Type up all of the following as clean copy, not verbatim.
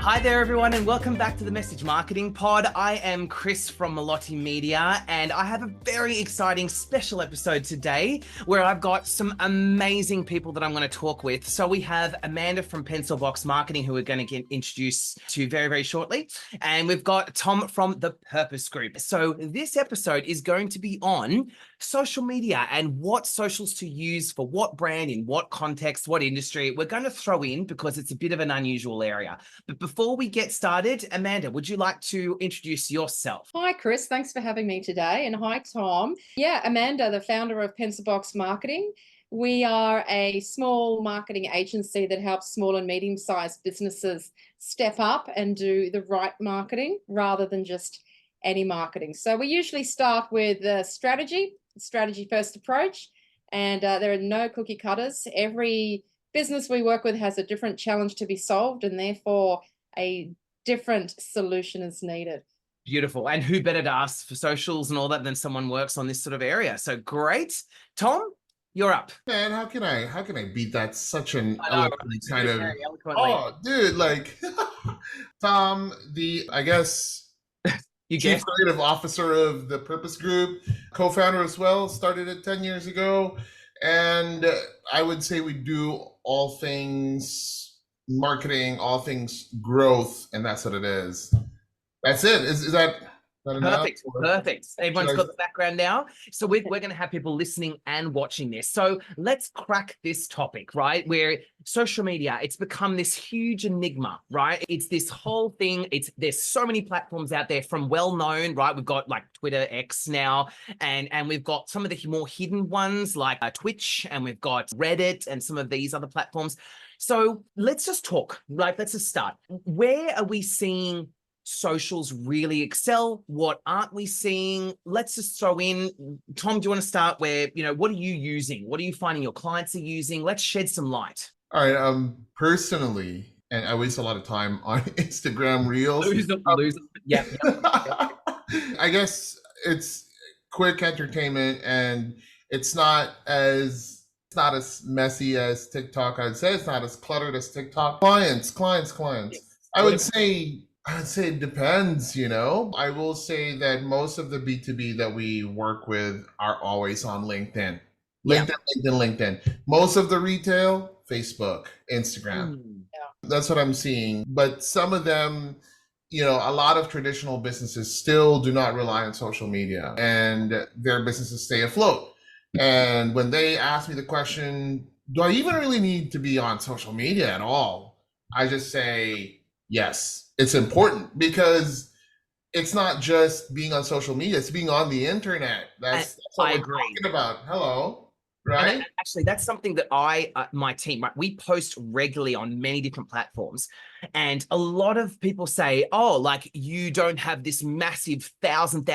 Hi there, everyone, and welcome back to the Message Marketing Pod. I am Chris from Melotti Media, and I have a very exciting special episode today where I've got some amazing people that I'm going to talk with. So we have Amanda from Pencil Box Marketing, who we're going to get introduced to very, very shortly. And we've got Tom from The Purpose Group. So this episode is going to be on social media and what socials to use for what brand, in what context, what industry. We're going to throw in because it's a bit of an unusual area. But before we get started, Amanda, would you like to introduce yourself? Hi, Chris. Thanks for having me today. And hi, Tom. Yeah, Amanda, the founder of Pencil Box Marketing. We are a small marketing agency that helps small and medium-sized businesses step up and do the right marketing rather than just any marketing. So we usually start with strategy first approach, and there are no cookie cutters. Every business we work with has a different challenge to be solved, and therefore a different solution is needed. Beautiful. And who better to ask for socials and all that than someone works on this sort of area? So great. Tom, you're up. Man, how can I beat that? Such an I know, eloquent kind of very eloquently. oh dude, like Tom, I guess You Chief guessed. Creative Officer of the Purpose Group, co-founder as well, started it 10 years ago. And I would say we do all things marketing, all things growth, and that's what it is. That's it. Is that enough? Perfect. Or Perfect. Everyone's should I- got the background now. So we're going to have people listening and watching this. So let's crack this topic, right? Where social media, it's become this huge enigma, right? It's this whole thing. There's so many platforms out there from well-known, right? We've got like Twitter, X now, and we've got some of the more hidden ones like Twitch, and we've got Reddit and some of these other platforms. So let's just talk, right? Let's just start. Where are we seeing socials really excel? What aren't we seeing? Let's just throw in, Tom, do you want to start where, what are you using? What are you finding your clients are using? Let's shed some light. All right. Personally, and I waste a lot of time on Instagram Reels. Lose them. Yeah. I guess it's quick entertainment, and it's not as messy as TikTok. I'd say it's not as cluttered as TikTok. Clients. Yes. I would say it depends, I will say that most of the B2B that we work with are always on LinkedIn. Yeah. LinkedIn. Most of the retail, Facebook, Instagram. That's what I'm seeing. But some of them, a lot of traditional businesses still do not rely on social media, and their businesses stay afloat. And when they ask me the question, do I even really need to be on social media at all? I just say, yes, it's important, because it's not just being on social media, it's being on the internet. That's what I we're agree. talking about. Hello, right? And actually, that's something that my team, right, we post regularly on many different platforms. And a lot of people say, oh, like you don't have this massive thousand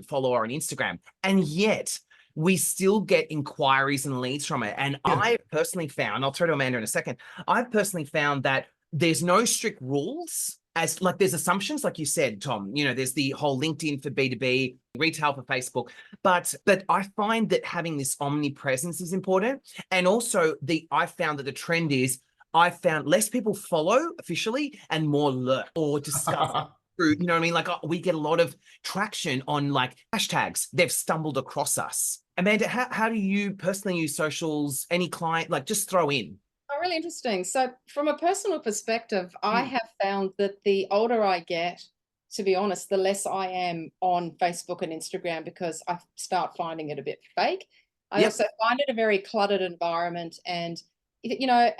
follower on Instagram. And yet we still get inquiries and leads from it. And Yeah. I personally found, I'll turn to Amanda in a second, I've personally found that there's no strict rules, as like there's assumptions, like you said, Tom, there's the whole LinkedIn for B2B, retail for Facebook, but I find that having this omnipresence is important. And also I found that the trend is I found less people follow officially and more lurk or discuss through, you know what I mean? Like we get a lot of traction on like hashtags. They've stumbled across us. Amanda, how do you personally use socials? Any client, like just throw in. Oh, really interesting. So from a personal perspective, I have found that the older I get, to be honest, the less I am on Facebook and Instagram, because I start finding it a bit fake. I also find it a very cluttered environment. And,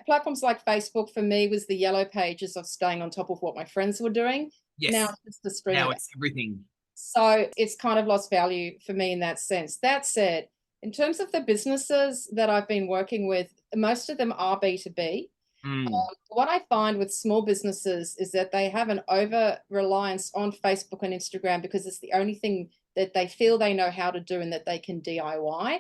platforms like Facebook for me was the yellow pages of staying on top of what my friends were doing. Yes. Now it's just a string Now of it's everything. So it's kind of lost value for me in that sense. That said, in terms of the businesses that I've been working with, most of them are B2B. What I find with small businesses is that they have an over reliance on Facebook and Instagram because it's the only thing that they feel they know how to do and that they can DIY.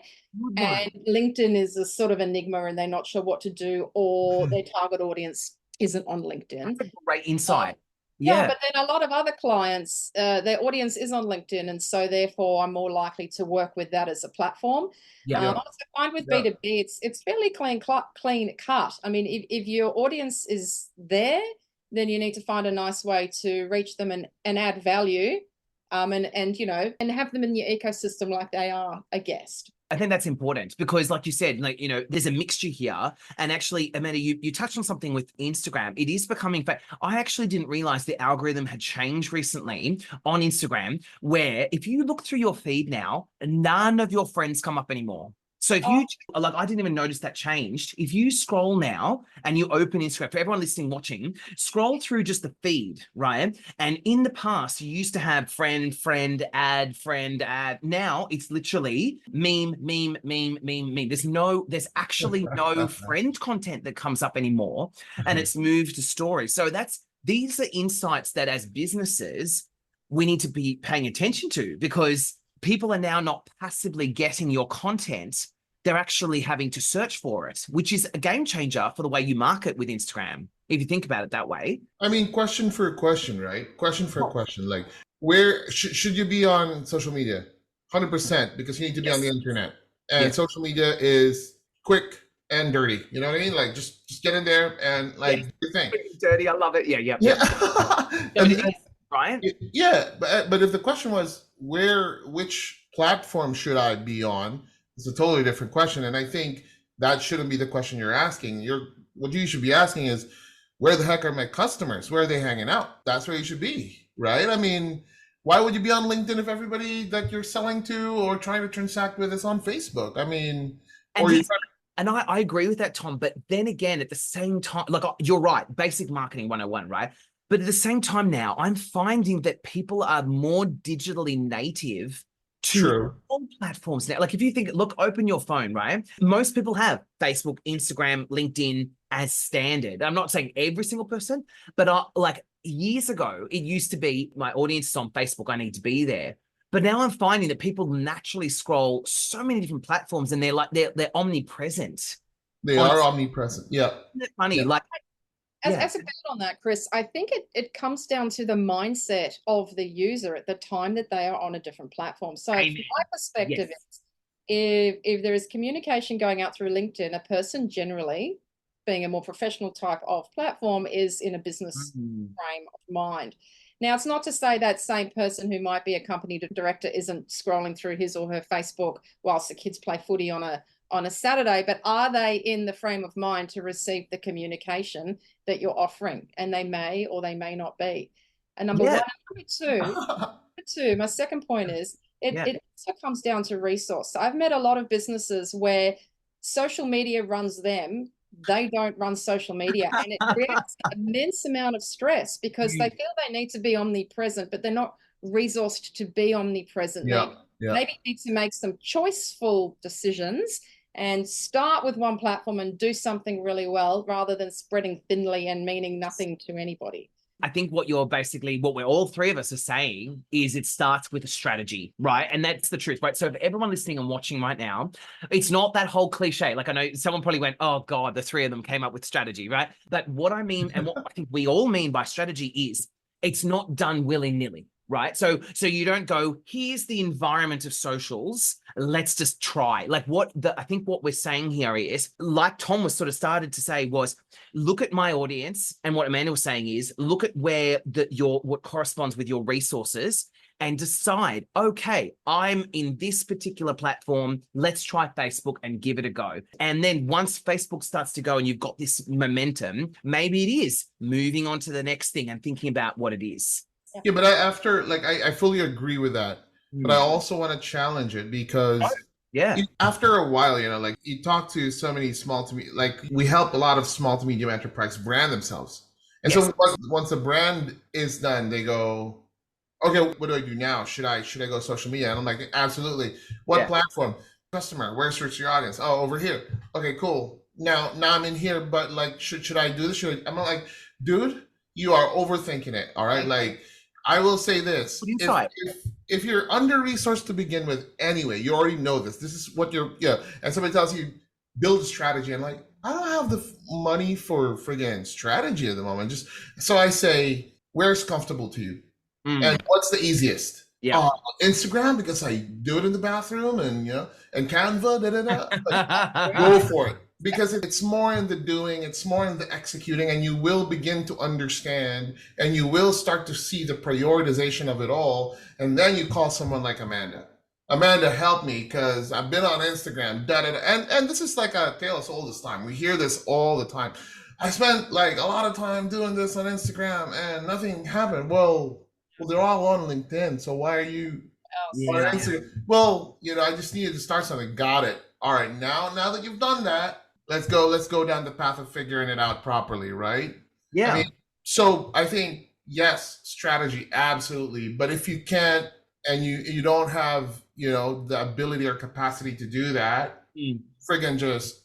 And LinkedIn is a sort of enigma, and they're not sure what to do, or their target audience isn't on LinkedIn. That's a great insight. Yeah, but then a lot of other clients, their audience is on LinkedIn, and so therefore I'm more likely to work with that as a platform. I also find with B2B, it's fairly clean cut. I mean, if your audience is there, then you need to find a nice way to reach them and add value, and you know, and have them in your ecosystem like they are a guest. I think that's important because, like you said, like, you know, there's a mixture here. And actually, Amanda, you touched on something with Instagram. It is becoming, I actually didn't realize the algorithm had changed recently on Instagram, where if you look through your feed now, none of your friends come up anymore. So if you, like, I didn't even notice that changed. If you scroll now and you open Instagram, for everyone listening, watching, scroll through just the feed, right? And in the past, you used to have friend, add, friend, add. Now it's literally meme. There's actually no friend content that comes up anymore. And it's moved to stories. So these are insights that as businesses, we need to be paying attention to, because people are now not passively getting your content. They're actually having to search for it, which is a game changer for the way you market with Instagram, if you think about it that way. I mean, question for a question, right? Question for a question. Like, where should you be on social media? 100%, because you need to be on the internet. And social media is quick and dirty. You know what I mean? Like, just get in there and like do your thing. Dirty, I love it. Yeah. Right? Yeah, but if the question was which platform should I be on, it's a totally different question. And I think that shouldn't be the question you're asking. What you should be asking is, where the heck are my customers? Where are they hanging out? That's where you should be, right? I mean, why would you be on LinkedIn if everybody that you're selling to or trying to transact with is on Facebook? I mean, and I agree with that, Tom. But then again, at the same time, like, you're right, basic marketing 101, right? But at the same time now, I'm finding that people are more digitally native to all platforms now. Like, if you think, look, open your phone, right? Most people have Facebook, Instagram, LinkedIn as standard. I'm not saying every single person, but like years ago, it used to be my audience is on Facebook, I need to be there. But now I'm finding that people naturally scroll so many different platforms, and they're omnipresent. They are omnipresent. Yeah. Isn't it funny? Yeah. Like, As a bet on that, Chris, I think it comes down to the mindset of the user at the time that they are on a different platform. So from my perspective, if there is communication going out through LinkedIn, a person generally, being a more professional type of platform, is in a business frame of mind. Now, it's not to say that same person who might be a company director isn't scrolling through his or her Facebook whilst the kids play footy on a Saturday, but are they in the frame of mind to receive the communication that you're offering? And they may or they may not be. And number one. And number two, my second point is it also comes down to resource. So I've met a lot of businesses where social media runs them. They don't run social media, and it creates an immense amount of stress because they feel they need to be omnipresent, but they're not resourced to be omnipresent. Maybe need to make some choiceful decisions and start with one platform and do something really well rather than spreading thinly and meaning nothing to anybody. I think what we're all three of us are saying is it starts with a strategy, right? And that's the truth, right? So if everyone listening and watching right now, it's not that whole cliche. Like, I know someone probably went, oh God, the three of them came up with strategy, right? But what I mean, and what I think we all mean by strategy is it's not done willy-nilly. Right. So you don't go, here's the environment of socials, let's just try. Like, I think what we're saying here is, like Tom was sort of started to say, was look at my audience. And what Amanda was saying is look at where what corresponds with your resources and decide, okay, I'm in this particular platform. Let's try Facebook and give it a go. And then once Facebook starts to go and you've got this momentum, maybe it is moving on to the next thing and thinking about what it is. Yeah, but I fully agree with that. But I also want to challenge it because after a while, like you talk to so many we help a lot of small to medium enterprise brand themselves. And so once a brand is done, they go, okay, what do I do now? Should I go social media? And I'm like, absolutely. What platform? Customer, where search your audience? Oh, over here. Okay, cool. Now I'm in here, but like, should I do this? I'm like, dude, you are overthinking it. All right. Like, I will say this, if you're under-resourced to begin with anyway, you already know this. This is what and somebody tells you, build a strategy. I'm like, I don't have the money for friggin' strategy at the moment. So I say, where's comfortable to you? And what's the easiest? Instagram, because I do it in the bathroom and Canva, Like, go for it. because it's more in the doing, it's more in the executing, and you will begin to understand and you will start to see the prioritization of it all. And then you call someone like Amanda. Amanda, help me because I've been on Instagram, da, da, da. And this is like a tale as old as time. We hear this all the time. I spent like a lot of time doing this on Instagram and nothing happened. Well, they're all on LinkedIn. So why are you on Yeah. Instagram? Well, I just needed to start something. Got it. All right, now that you've done that, let's go down the path of figuring it out properly, right? Yeah. I mean, so I think yes, strategy, absolutely. But if you can't and you don't have, the ability or capacity to do that, friggin' just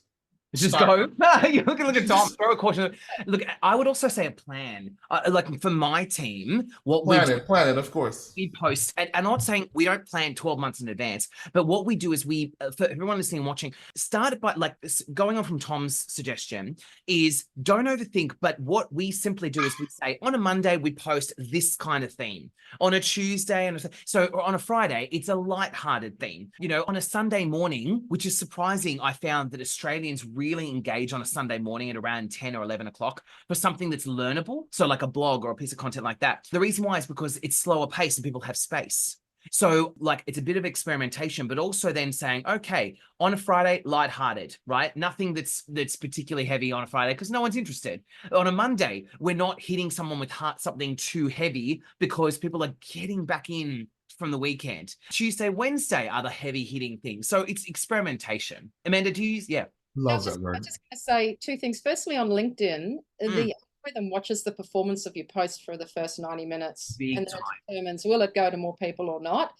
go. You look at Tom. Throw a caution. Look, I would also say a plan. Like for my team, what we do, plan it, of course. we post, and I'm not saying we don't plan 12 months in advance, but what we do is we, for everyone listening and watching, start by like going on from Tom's suggestion is don't overthink. But what we simply do is we say on a Monday we post this kind of theme. On a Tuesday and so on a Friday it's a light-hearted theme. On a Sunday morning, which is surprising, I found that Australians really engage on a Sunday morning at around 10 or 11 o'clock for something that's learnable. So like a blog or a piece of content like that. The reason why is because it's slower pace and people have space. So like it's a bit of experimentation, but also then saying, okay, on a Friday, lighthearted, right? Nothing that's particularly heavy on a Friday because no one's interested. On a Monday, we're not hitting someone with something too heavy because people are getting back in from the weekend. Tuesday, Wednesday are the heavy hitting things. So it's experimentation. Amanda, do you use, yeah. Love that word. I'm just going to say two things. Firstly, on LinkedIn, the algorithm watches the performance of your post for the first 90 minutes and then it determines will it go to more people or not.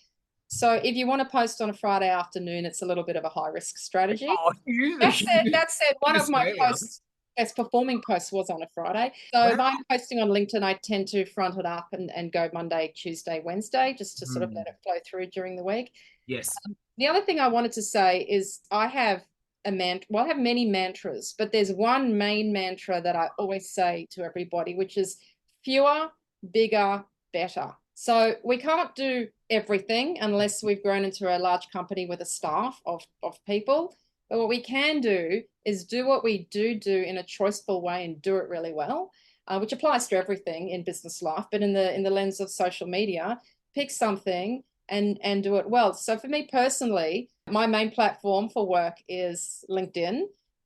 So if you want to post on a Friday afternoon, it's a little bit of a high risk strategy. Oh, that said, one of my best performing posts was on a Friday. So if I'm posting on LinkedIn, I tend to front it up and go Monday, Tuesday, Wednesday, just to sort of let it flow through during the week. Yes. The other thing I wanted to say is I have I have many mantras, but there's one main mantra that I always say to everybody, which is fewer, bigger, better. So we can't do everything unless we've grown into a large company with a staff of people. But what we can do is do what we do in a choiceful way and do it really well, which applies to everything in business life. But in the lens of social media, pick something and do it well. So for me personally, my main platform for work is LinkedIn,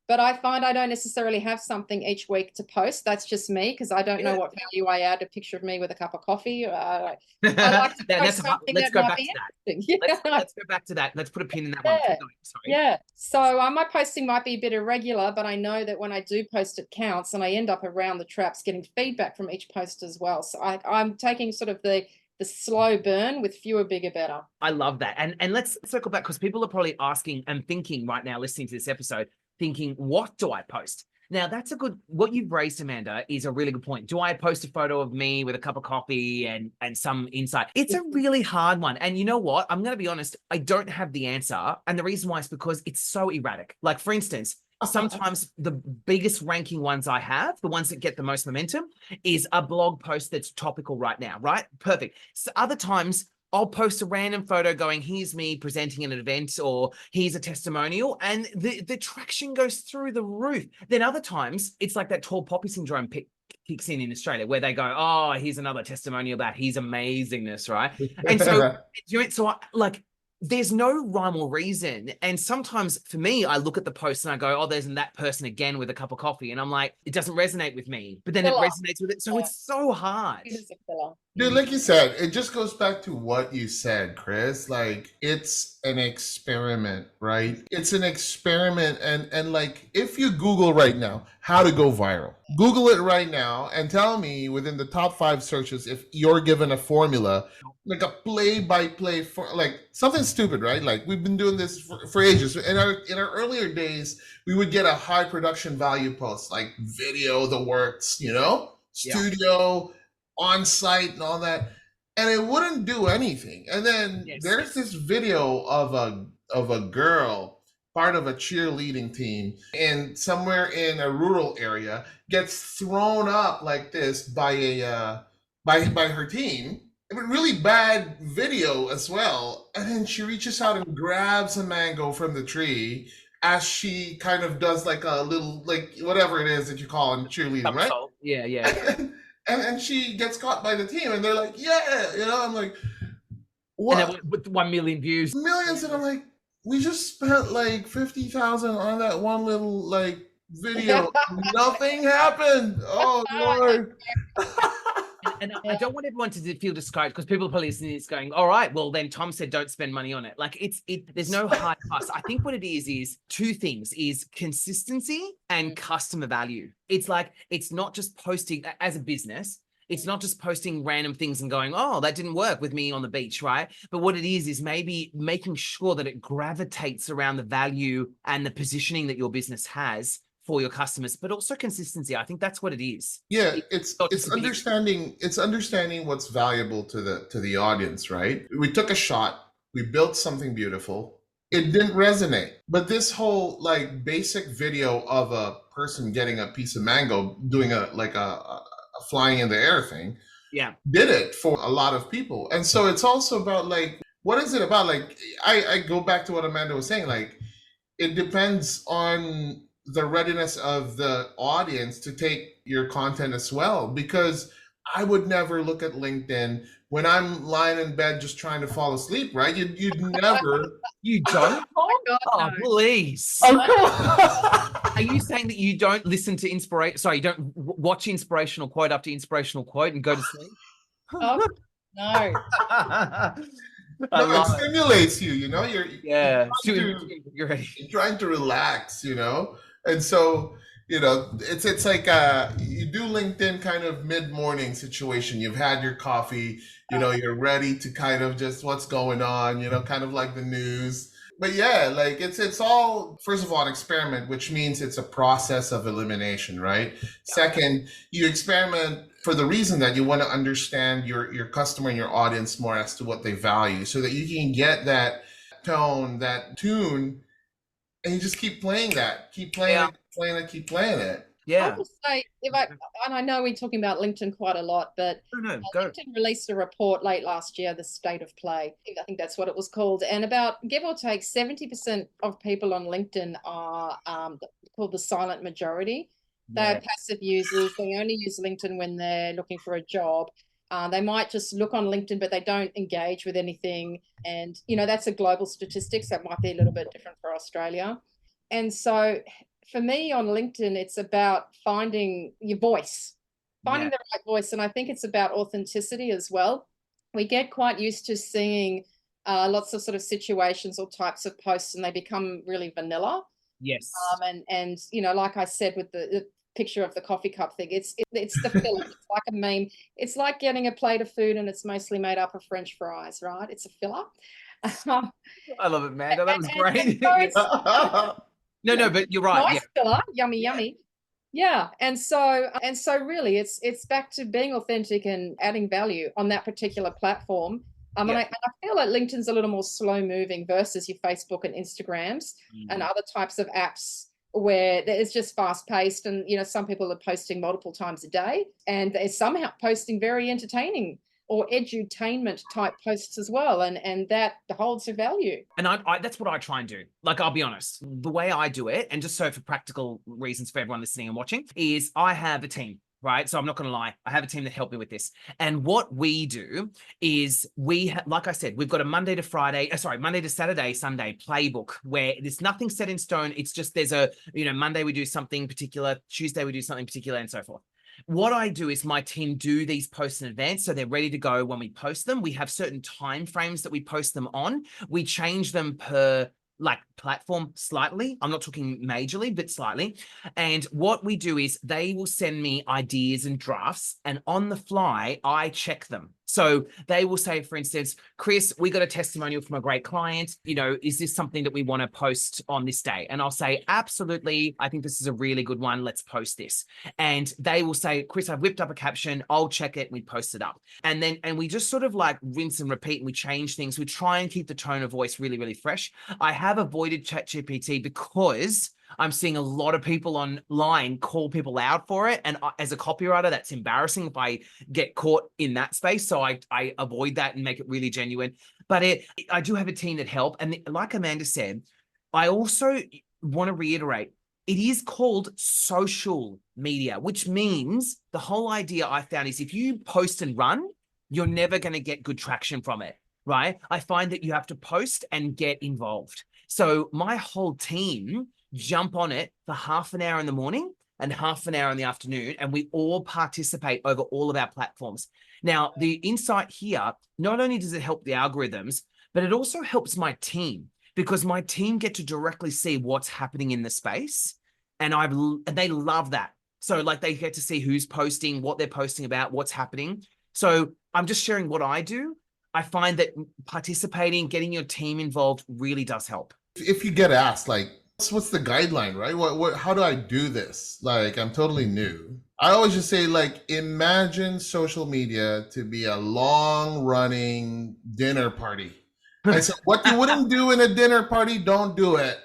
but I find I don't necessarily have something each week to post. That's just me because I don't know what value I add. A picture of me with a cup of coffee. I like to post something that might be interesting. Let's go back to that. Let's put a pin in that one. Sorry. Yeah. So my posting might be a bit irregular, but I know that when I do post, it counts, and I end up around the traps getting feedback from each post as well. So I'm taking sort of the slow burn with fewer, bigger, better. I love that. And let's circle back because people are probably asking and thinking right now, listening to this episode, thinking, what do I post? Now, what you've raised, Amanda, is a really good point. Do I post a photo of me with a cup of coffee and some insight? It's a really hard one. And you know what? I'm going to be honest, I don't have the answer. And the reason why is because it's so erratic. Like, for instance, sometimes the biggest ranking ones I have, the ones that get the most momentum, is a blog post that's topical right now, right? Perfect. So other times I'll post a random photo going, here's me presenting at an event, or here's a testimonial, and the traction goes through the roof. Then other times it's like that tall poppy syndrome kicks in Australia, where they go, oh, here's another testimonial about his amazingness, right? And so there's no rhyme or reason. And sometimes for me, I look at the post and I go, oh, there's that person again with a cup of coffee. And I'm like, it doesn't resonate with me, but then it resonates with it. So it's so hard. Dude, like you said, it just goes back to what you said, Chris. Like, it's an experiment, right? It's an experiment. And like, if you Google right now, how to go viral, Google it right now and tell me within the top 5 searches, if you're given a formula, like a play-by-play for like something stupid, right? Like, we've been doing this for ages. In our earlier days, we would get a high production value post, like video, the works, studio, on site and all that, and it wouldn't do anything. And then there's this video of a girl, part of a cheerleading team, and somewhere in a rural area, gets thrown up like this by by her team. A really bad video as well. And then she reaches out and grabs a mango from the tree as she kind of does like a little, like whatever it is that you call in cheerleading, right? Somersault. Yeah. And she gets caught by the team, and they're like, yeah, I'm like, And then what? with 1 million views. Millions, and I'm like, we just spent like 50,000 on that one little like video. Nothing happened. Oh Lord. And I don't want everyone to feel discouraged, because people are probably listening to this going, all right, well then Tom said don't spend money on it. Like there's no hard cost. I think what it is two things: is consistency and customer value. It's like, it's not just posting as a business. It's not just posting random things and going, oh, that didn't work with me on the beach, right? But what it is maybe making sure that it gravitates around the value and the positioning that your business has for your customers, but also consistency. I think that's what it is. Yeah, it's understanding what's valuable to the audience, right? We took a shot, we built something beautiful. It didn't resonate. But this whole like basic video of a person getting a piece of mango doing a flying in the air thing, did it for a lot of people. And so it's also about like, what is it about? Like I go back to what Amanda was saying, like it depends on the readiness of the audience to take your content as well, because I would never look at LinkedIn when I'm lying in bed just trying to fall asleep, right? You'd never. You don't? Oh, God, Oh, no. please. Oh, come on. Are you saying that you don't listen to you don't watch inspirational quote after inspirational quote and go to sleep? Oh, no. No, it stimulates you, You're You're ready. trying to relax, And so, it's like you do LinkedIn kind of mid-morning situation. You've had your coffee, you're ready to kind of just what's going on, kind of like the news. But yeah, like it's all, first of all, an experiment, which means it's a process of elimination, right? Yeah. Second, you experiment for the reason that you want to understand your customer and your audience more as to what they value, so that you can get that tone, that tune, and you just keep playing that, keep playing it. Yeah. I would say, and I know we're talking about LinkedIn quite a lot, but LinkedIn released a report late last year, the State of Play. I think that's what it was called. And about, give or take, 70% of people on LinkedIn are called the silent majority. They're passive users. They only use LinkedIn when they're looking for a job. They might just look on LinkedIn, but they don't engage with anything. And, that's a global statistic, so it might be a little bit different for Australia. And so for me on LinkedIn, it's about finding your voice, finding the right voice. And I think it's about authenticity as well. We get quite used to seeing lots of sort of situations or types of posts, and they become really vanilla. Yes. And like I said, with the picture of the coffee cup thing, it's the filler. It's like a meme. It's like getting a plate of food and it's mostly made up of French fries, right? It's a filler. I love it, Amanda. That was great. No, but you're right. Nice filler, yummy. Yeah, and so really, it's back to being authentic and adding value on that particular platform. And I feel like LinkedIn's a little more slow moving versus your Facebook and Instagrams and other types of apps where it's just fast paced, and some people are posting multiple times a day, and they're somehow posting very entertaining or edutainment type posts as well, and that holds a value. And I that's what I try and do. Like, I'll be honest, the way I do it, and just so for practical reasons for everyone listening and watching, is I have a team, right? So I'm not going to lie, I have a team that help me with this. And what we do is like I said, we've got a Monday to Saturday, Sunday playbook where there's nothing set in stone. It's just there's a, Monday we do something particular, Tuesday we do something particular, and so forth. What I do is my team do these posts in advance, so they're ready to go when we post them. We have certain time frames that we post them on. We change them per platform slightly. I'm not talking majorly, but slightly. And what we do is they will send me ideas and drafts, and on the fly, I check them. So they will say, for instance, Chris, we got a testimonial from a great client. Is this something that we want to post on this day? And I'll say, absolutely. I think this is a really good one. Let's post this. And they will say, Chris, I've whipped up a caption. I'll check it. And we post it up. And we just sort of rinse and repeat, and we change things. We try and keep the tone of voice really, really fresh. I have avoided ChatGPT because I'm seeing a lot of people online call people out for it. And as a copywriter, that's embarrassing if I get caught in that space. So I avoid that and make it really genuine. But I do have a team that help. And like Amanda said, I also want to reiterate, it is called social media, which means the whole idea I found is if you post and run, you're never going to get good traction from it, right? I find that you have to post and get involved. So my whole team jump on it for half an hour in the morning and half an hour in the afternoon, and we all participate over all of our platforms. Now, the insight here, not only does it help the algorithms, but it also helps my team, because my team get to directly see what's happening in the space, and they love that. So like they get to see who's posting, what they're posting about, what's happening. So I'm just sharing what I do. I find that participating, getting your team involved really does help. If you get asked, like, what's the guideline, right? How do I do this? Like, I'm totally new. I always just say, like, imagine social media to be a long running dinner party. And so what you wouldn't do in a dinner party, don't do it.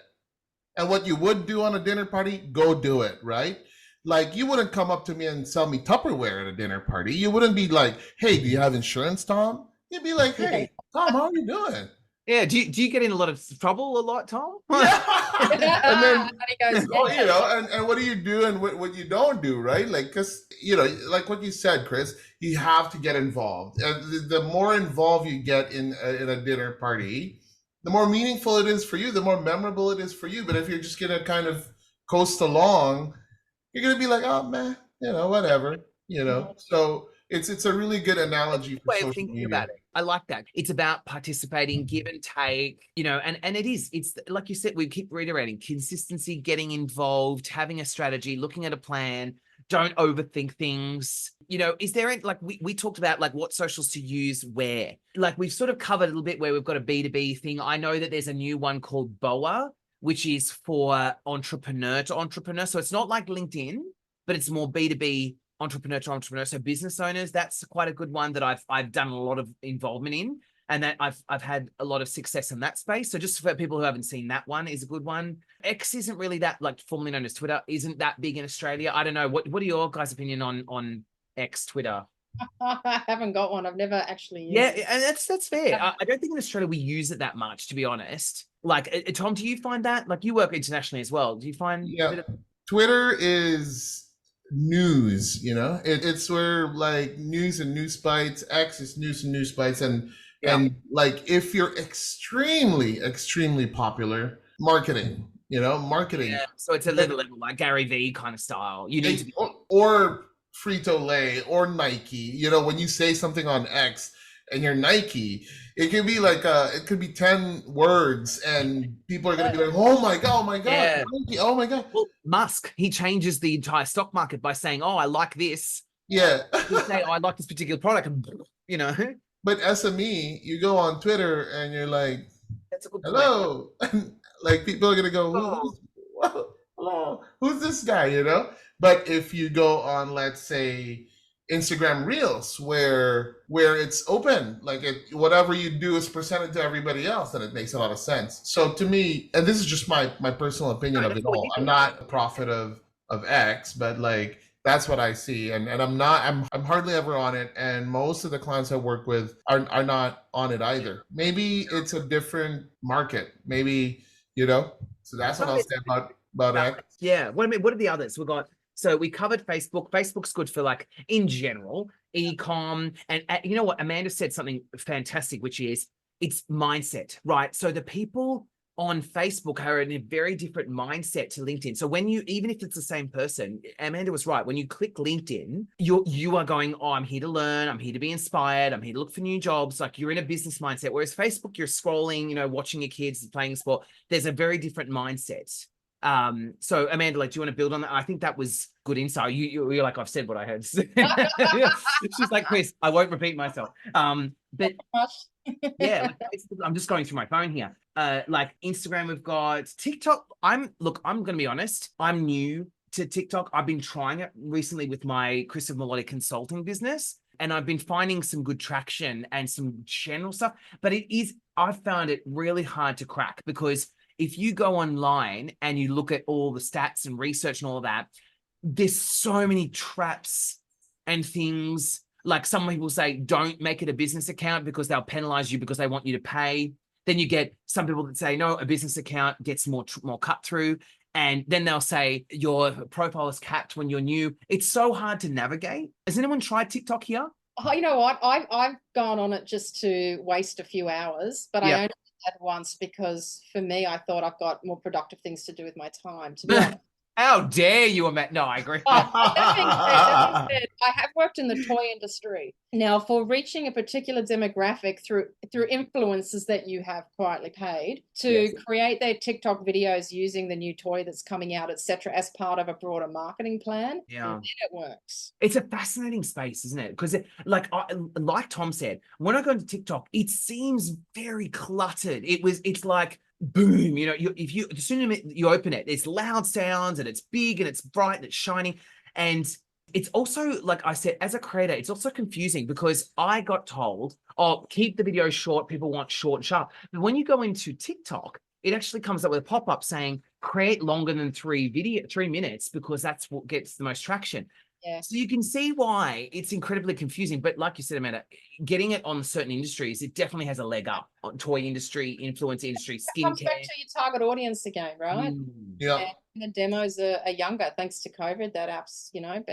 And what you would do on a dinner party, go do it, right? Like, you wouldn't come up to me and sell me Tupperware at a dinner party. You wouldn't be like, hey, do you have insurance, Tom? You'd be like, hey, Tom, how are you doing? Yeah, do you get in a lot of trouble a lot, Tom? Yeah. And then, And he goes, you know, and what do you do and what you don't do, right? Like, because, you know, like what you said, Chris, you have to get involved. And the more involved you get in a dinner party, the more meaningful it is for you, the more memorable it is for you. But if you're just going to kind of coast along, you're going to be like, oh, man, you know, whatever, you know. So it's a really good analogy for Way of social thinking media. about it. I like that. It's about participating, give and take, you know, and it's like you said, we keep reiterating consistency, getting involved, having a strategy, looking at a plan. Don't overthink things. You know, is there like we talked about like what socials to use where? Like we've sort of covered a little bit where we've got a B2B thing. I know that there's a new one called BOA, which is for entrepreneur to entrepreneur. So it's not like LinkedIn, but it's more B2B, entrepreneur to entrepreneur. So business owners, that's quite a good one that I've done a lot of involvement in, and that I've had a lot of success in that space. So just for people who haven't seen that one, is a good one. X isn't really that, like formerly known as Twitter, isn't that big in Australia. I don't know. What are your guys' opinion on X, Twitter? I haven't got one. I've never actually used Yeah, it. and that's fair. I don't think in Australia we use it that much, to be honest. Like, Tom, do you find that? Like, you work internationally as well. Do you find? Yeah, Twitter is news, you know, it's where like news and news bites. X is news and news bites, and like if you're extremely popular, marketing, you know, marketing. Yeah, so it's a little like Gary V kind of style. You need to be or Frito-Lay or Nike. You know, when you say something on X and you're Nike, it could be like it could be 10 words and people are going to be like, oh my god, Yeah. Nike, oh my god. Well, Musk, he changes the entire stock market by saying, oh, I like this. Yeah. He'll say, oh, I like this particular product, and you know. But SME, you go on Twitter and you're like, That's a good hello. Like people are going to go, hello, who's this guy, you know? But if you go on, let's say, Instagram Reels, where it's open, like whatever you do is presented to everybody else, then it makes a lot of sense. So to me, and this is just my personal opinion of it all. I'm not a prophet of X, but like that's what I see, and I'm hardly ever on it, and most of the clients I work with are not on it either. Maybe it's a different market, maybe, you know. So that's what I'll say about X. Yeah. What are the others? So we covered Facebook. Facebook's good for like in general, e-com. And you know what? Amanda said something fantastic, which is it's mindset, right? So the people on Facebook are in a very different mindset to LinkedIn. So even if it's the same person, Amanda was right. When you click LinkedIn, you are going, oh, I'm here to learn. I'm here to be inspired. I'm here to look for new jobs. Like you're in a business mindset. Whereas Facebook, you're scrolling, you know, watching your kids playing sport. There's a very different mindset. So Amanda, like, do you want to build on that? I think that was good insight. You're like, I've said what I heard. She's like, Chris, I won't repeat myself. But yeah, I'm just going through my phone here. Like Instagram, we've got TikTok. I'm going to be honest. I'm new to TikTok. I've been trying it recently with my Chris of Melodic Consulting business, and I've been finding some good traction and some general stuff. But I've found it really hard to crack, because if you go online and you look at all the stats and research and all of that, there's so many traps and things. Like some people say, don't make it a business account because they'll penalize you because they want you to pay. Then you get some people that say, no, a business account gets more cut through. And then they'll say your profile is capped when you're new. It's so hard to navigate. Has anyone tried TikTok here? Oh, you know what? I've gone on it just to waste a few hours, but I only did that once because for me, I thought I've got more productive things to do with my time, to be honest. How dare you, Amanda? No, I agree. That being said, I have worked in the toy industry. Now, for reaching a particular demographic through influencers that you have quietly paid to create their TikTok videos using the new toy that's coming out, etc., as part of a broader marketing plan, then it works. It's a fascinating space, isn't it? Because like Tom said, when I go into TikTok, it seems very cluttered. It's like boom, you know, as soon as you open it, it's loud sounds and it's big and it's bright and it's shining. And it's also, like I said, as a creator, it's also confusing because I got told, oh, keep the video short. People want short and sharp. But when you go into TikTok, it actually comes up with a pop-up saying create longer than 3 minutes because that's what gets the most traction. Yeah. So you can see why it's incredibly confusing. But like you said, Amanda, getting it on certain industries, it definitely has a leg up on toy industry, influence industry, skincare. Comes back to your target audience again, right? Yeah. And the demos are younger thanks to COVID. That app's, you know,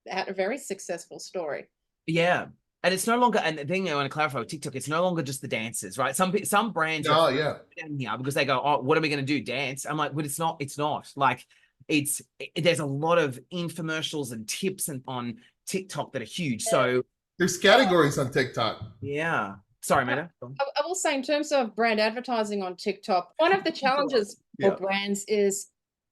had a very successful story. Yeah. And it's no longer, and the thing I want to clarify with TikTok, it's no longer just the dancers, right? Some brands are down here because they go, oh, what are we going to do? Dance? I'm like, but it's not. Like, there's a lot of infomercials and tips on TikTok that are huge. So there's categories on TikTok. Yeah. Sorry, Amanda. I will say, in terms of brand advertising on TikTok, one of the challenges for brands is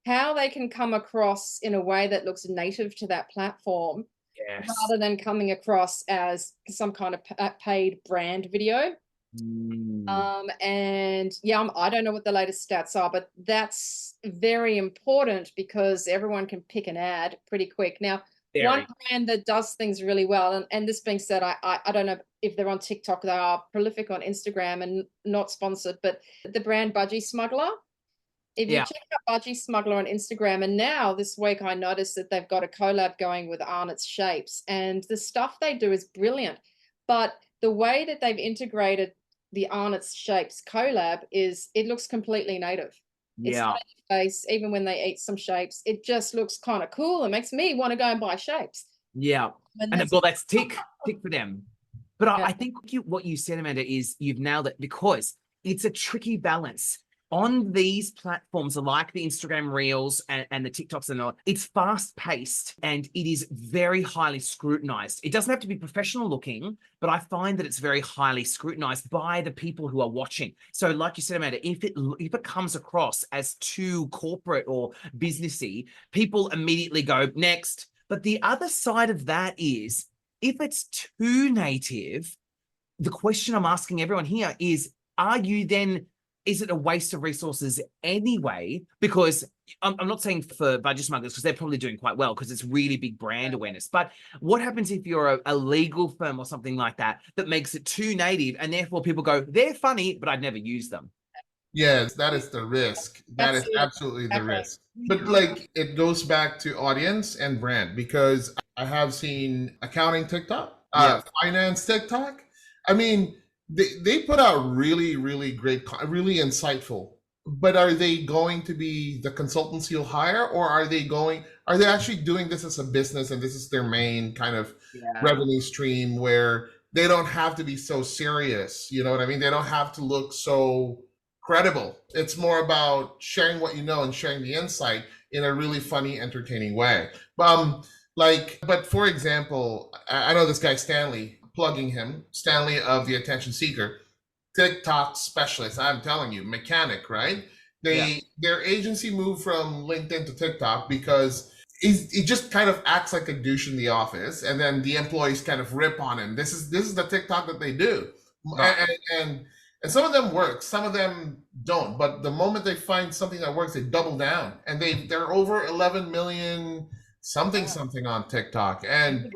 how they can come across in a way that looks native to that platform, rather than coming across as some kind of paid brand video. And I don't know what the latest stats are, but that's very important because everyone can pick an ad pretty quick. Now, one brand that does things really well, and this being said, I don't know if they're on TikTok, they are prolific on Instagram and not sponsored, but the brand Budgie Smuggler. If you check out Budgie Smuggler on Instagram, and now this week I noticed that they've got a collab going with Arnott's Shapes, and the stuff they do is brilliant. But the way that they've integrated the Arnott's Shapes collab is it looks completely native. It's not in your face, even when they eat some shapes. It just looks kind of cool. It makes me want to go and buy shapes. Yeah. And that's tick for them. But I think what you said, Amanda, is you've nailed it because it's a tricky balance. On these platforms like the Instagram Reels and the TikToks and all, it's fast-paced and it is very highly scrutinized. It doesn't have to be professional looking, but I find that it's very highly scrutinized by the people who are watching. So like you said, Amanda, if it comes across as too corporate or businessy, people immediately go next. But the other side of that is, if it's too native, the question I'm asking everyone here is, is it a waste of resources anyway? Because I'm not saying for Budgie Smugglers, because they're probably doing quite well because it's really big brand awareness. But what happens if you're a legal firm or something like that makes it too native and therefore people go, they're funny, but I'd never use them? Yes, that is the risk. That is absolutely the risk. But like, it goes back to audience and brand, because I have seen accounting TikTok, finance TikTok. I mean, they put out really, really great, really insightful. But are they going to be the consultants you'll hire, or are they actually doing this as a business and this is their main kind of revenue stream where they don't have to be so serious? You know what I mean? They don't have to look so credible. It's more about sharing what you know and sharing the insight in a really funny, entertaining way. But for example, I know this guy, Stanley, plugging him, Stanley of The Attention Seeker, TikTok specialist. I'm telling you, mechanic, right? Their agency moved from LinkedIn to TikTok because he just kind of acts like a douche in the office, and then the employees kind of rip on him. This is the TikTok that they do, and some of them work, some of them don't. But the moment they find something that works, they double down, and they're over 11 million something on TikTok. And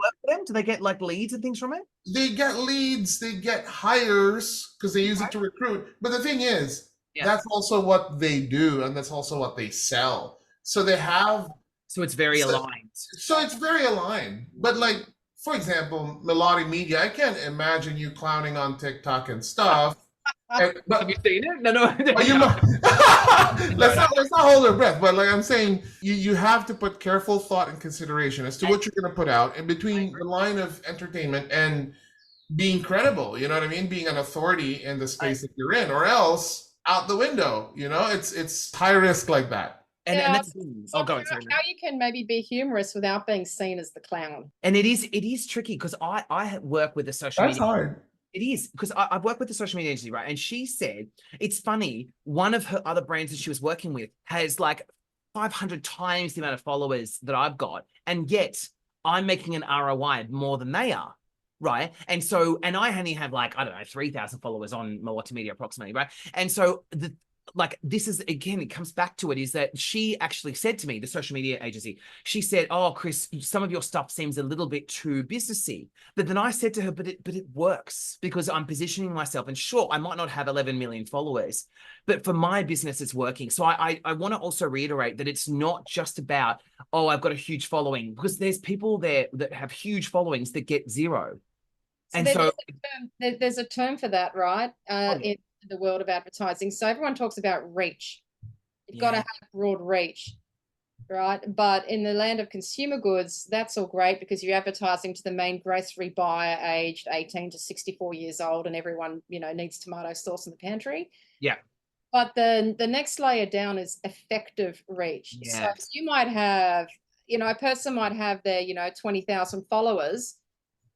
do they get like leads and things from it? They get leads, they get hires because they use it to recruit. But the thing is, that's also what they do, and that's also what they sell. So they have. So it's very aligned. So it's very aligned. But like, for example, Melodic Media, I can't imagine you clowning on TikTok and stuff. But Have you seen it? No, no. but you no. let's not hold our breath. But like I'm saying, you have to put careful thought and consideration as to what you're going to put out in between the line of entertainment and being credible. You know what I mean? Being an authority in the space that you're in, or else out the window. You know, it's high risk like that. And that's So go on, sorry. how you can maybe be humorous without being seen as the clown. And it is tricky because I work with the social That's media. hard. It is because I've worked with the social media agency, right? And she said it's funny. One of her other brands that she was working with has like 500 times the amount of followers that I've got, and yet I'm making an ROI more than they are, right? And so, and I only have like, I don't know, 3,000 followers on Milwaukee Media approximately, right? And so this is, again, it comes back to it, is that she actually said to me, the social media agency, she said, oh, Chris, some of your stuff seems a little bit too businessy. But then I said to her, but it works because I'm positioning myself, and sure, I might not have 11 million followers, but for my business, it's working. So I want to also reiterate that it's not just about, oh, I've got a huge following, because there's people there that have huge followings that get zero. And so there's a term for that, right? yeah. In the world of advertising. So everyone talks about reach. You've got to have broad reach, right? But in the land of consumer goods, that's all great because you're advertising to the main grocery buyer aged 18 to 64 years old, and everyone, needs tomato sauce in the pantry. Yeah. But the next layer down is effective reach. Yes. So you might have, a person might have their, 20,000 followers.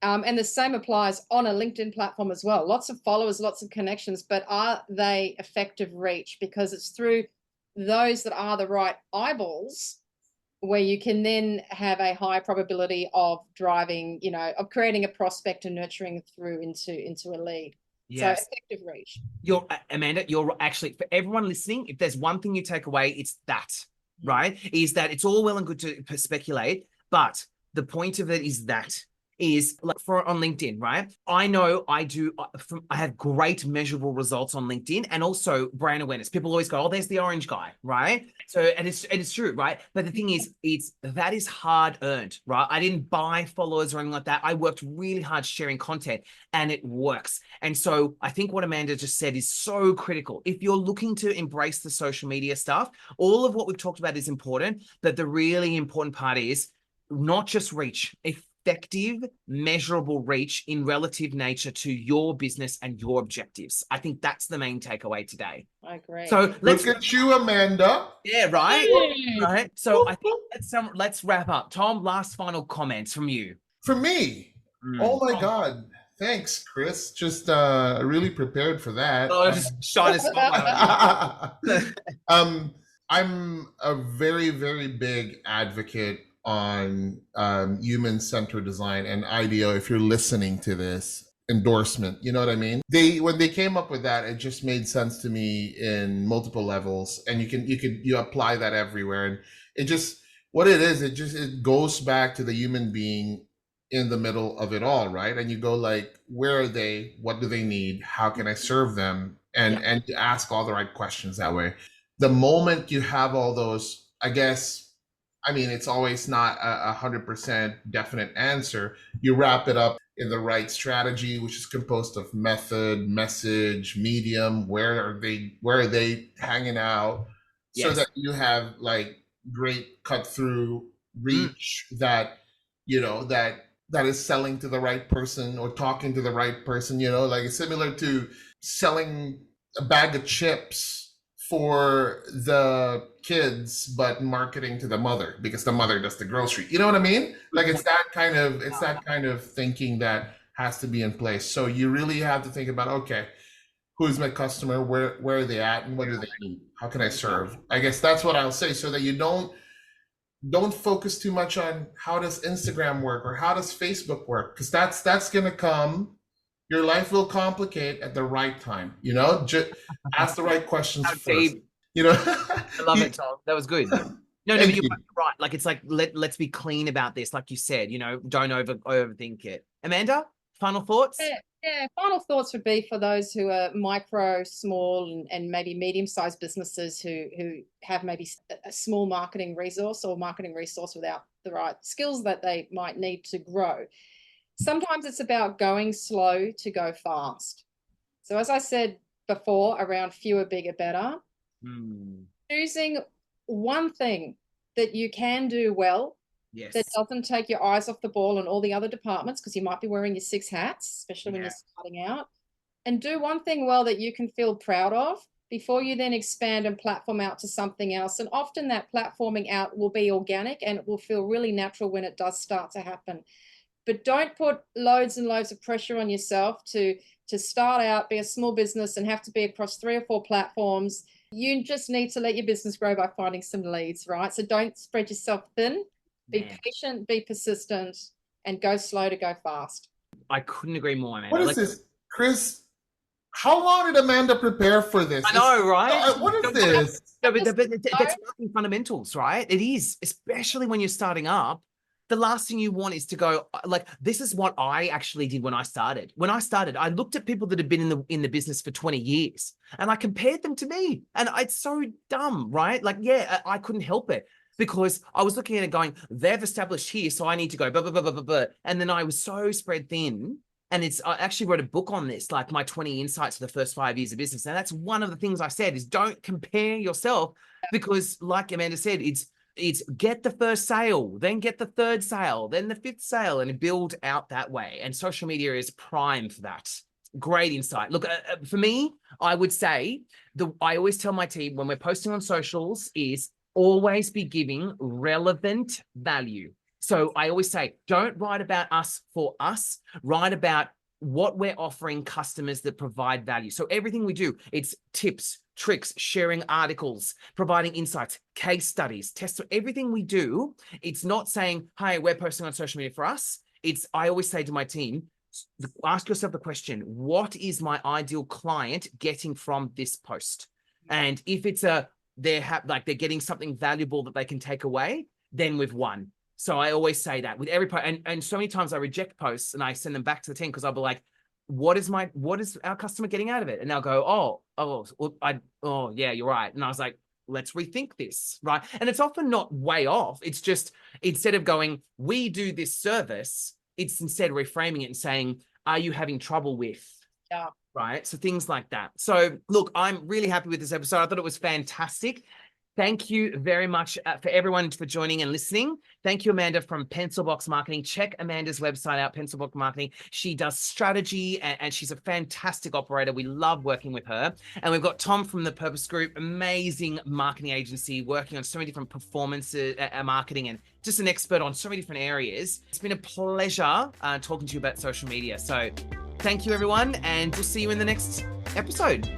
And the same applies on a LinkedIn platform as well. Lots of followers, lots of connections, but are they effective reach? Because it's through those that are the right eyeballs where you can then have a high probability of driving, of creating a prospect and nurturing through into a lead. Yes. So effective reach. Amanda, you're actually, for everyone listening, if there's one thing you take away, it's that, right? Is that it's all well and good to speculate, but the point of it is like on LinkedIn, right? I know I have great measurable results on LinkedIn, and also brand awareness. People always go, oh, there's the orange guy, right? So, and it's true, right? But the thing is, that is hard earned, right? I didn't buy followers or anything like that. I worked really hard sharing content, and it works. And so I think what Amanda just said is so critical. If you're looking to embrace the social media stuff, all of what we've talked about is important, but the really important part is not just reach, effective, measurable reach in relative nature to your business and your objectives. I think that's the main takeaway today. I agree. So Look at you, Amanda. Yeah, right? Right. So I think let's wrap up. Tom, last final comments from you. For me, oh my God. Thanks, Chris. Just really prepared for that. Oh, just shine a spotlight on I'm a very, very big advocate on human-centered design, and IDEO, if you're listening to this endorsement, you know what I mean? When they came up with that, it just made sense to me in multiple levels, and you apply that everywhere, and it just what it is, it goes back to the human being in the middle of it all, right? And you go like, where are they? What do they need? How can I serve them? And you ask all the right questions that way. The moment you have all those, I mean, it's always not 100% definite answer. You wrap it up in the right strategy, which is composed of method, message, medium. Where are they hanging out? Yes. So that you have like great cut through reach that is selling to the right person or talking to the right person. Like it's similar to selling a bag of chips for the kids, but marketing to the mother because the mother does the grocery. You know what I mean? Like it's that kind of thinking that has to be in place. So you really have to think about, okay, who's my customer? Where are they at? And what do they need? How can I serve? I guess that's what I'll say, so that you don't focus too much on how does Instagram work or how does Facebook work, because that's gonna come. Your life will complicate at the right time. Just ask the right questions first. I love it, Tom. That was good. No, you're right. Like it's like let's be clean about this, like you said. Don't overthink it. Amanda, final thoughts? Yeah. Final thoughts would be for those who are micro, small, and maybe medium-sized businesses who have maybe a small marketing resource without the right skills that they might need to grow. Sometimes it's about going slow to go fast. So as I said before around fewer, bigger, better. Mm. Choosing one thing that you can do well Yes. that doesn't take your eyes off the ball in all the other departments, because you might be wearing your 6 hats, especially when you're starting out. And do one thing well that you can feel proud of before you then expand and platform out to something else. And often that platforming out will be organic and it will feel really natural when it does start to happen. But don't put loads and loads of pressure on yourself to start out, be a small business and have to be across 3 or 4 platforms. You just need to let your business grow by finding some leads, right? So don't spread yourself thin. Be patient, be persistent, and go slow to go fast. I couldn't agree more, man. What is this, Chris? How long did Amanda prepare for this? I know, right? What is this? No, but that's marketing fundamentals, right? It is, especially when you're starting up. The last thing you want is to go like, this is what I actually did when I started. When I started, I looked at people that had been in the business for 20 years and I compared them to me. And it's so dumb, right? Like, yeah, I couldn't help it because I was looking at it going, they've established here, so I need to go blah, blah, blah, blah, blah, blah. And then I was so spread thin. And I actually wrote a book on this, like my 20 insights for the first 5 years of business. And that's one of the things I said is don't compare yourself because like Amanda said, it's get the first sale, then get the 3rd sale, then the 5th sale, and build out that way. And social media is prime for that. Great insight. Look, for me, I would say I always tell my team when we're posting on socials is always be giving relevant value. So I always say, don't write about us for us, write about what we're offering customers that provide value. So everything we do, it's tips, tricks, sharing articles, providing insights, case studies, tests. Everything we do, it's not saying, hey, we're posting on social media for us. I always say to my team, ask yourself the question, what is my ideal client getting from this post? And if it's they're getting something valuable that they can take away, then we've won. So I always say that with every post, and so many times I reject posts and I send them back to the team because I'll be like, what is our customer getting out of it? And they'll go, oh yeah, you're right. And I was like, let's rethink this, right? And it's often not way off. It's just, instead of going, we do this service, it's instead reframing it and saying, are you having trouble with? Yeah. Right. So things like that. So look, I'm really happy with this episode. I thought it was fantastic. Thank you very much for everyone for joining and listening. Thank you, Amanda from Pencilbox Marketing. Check Amanda's website out, Pencilbox Marketing. She does strategy and she's a fantastic operator. We love working with her. And we've got Tom from the Purpose Group, amazing marketing agency, working on so many different performance marketing and just an expert on so many different areas. It's been a pleasure talking to you about social media. So thank you, everyone, and we'll see you in the next episode.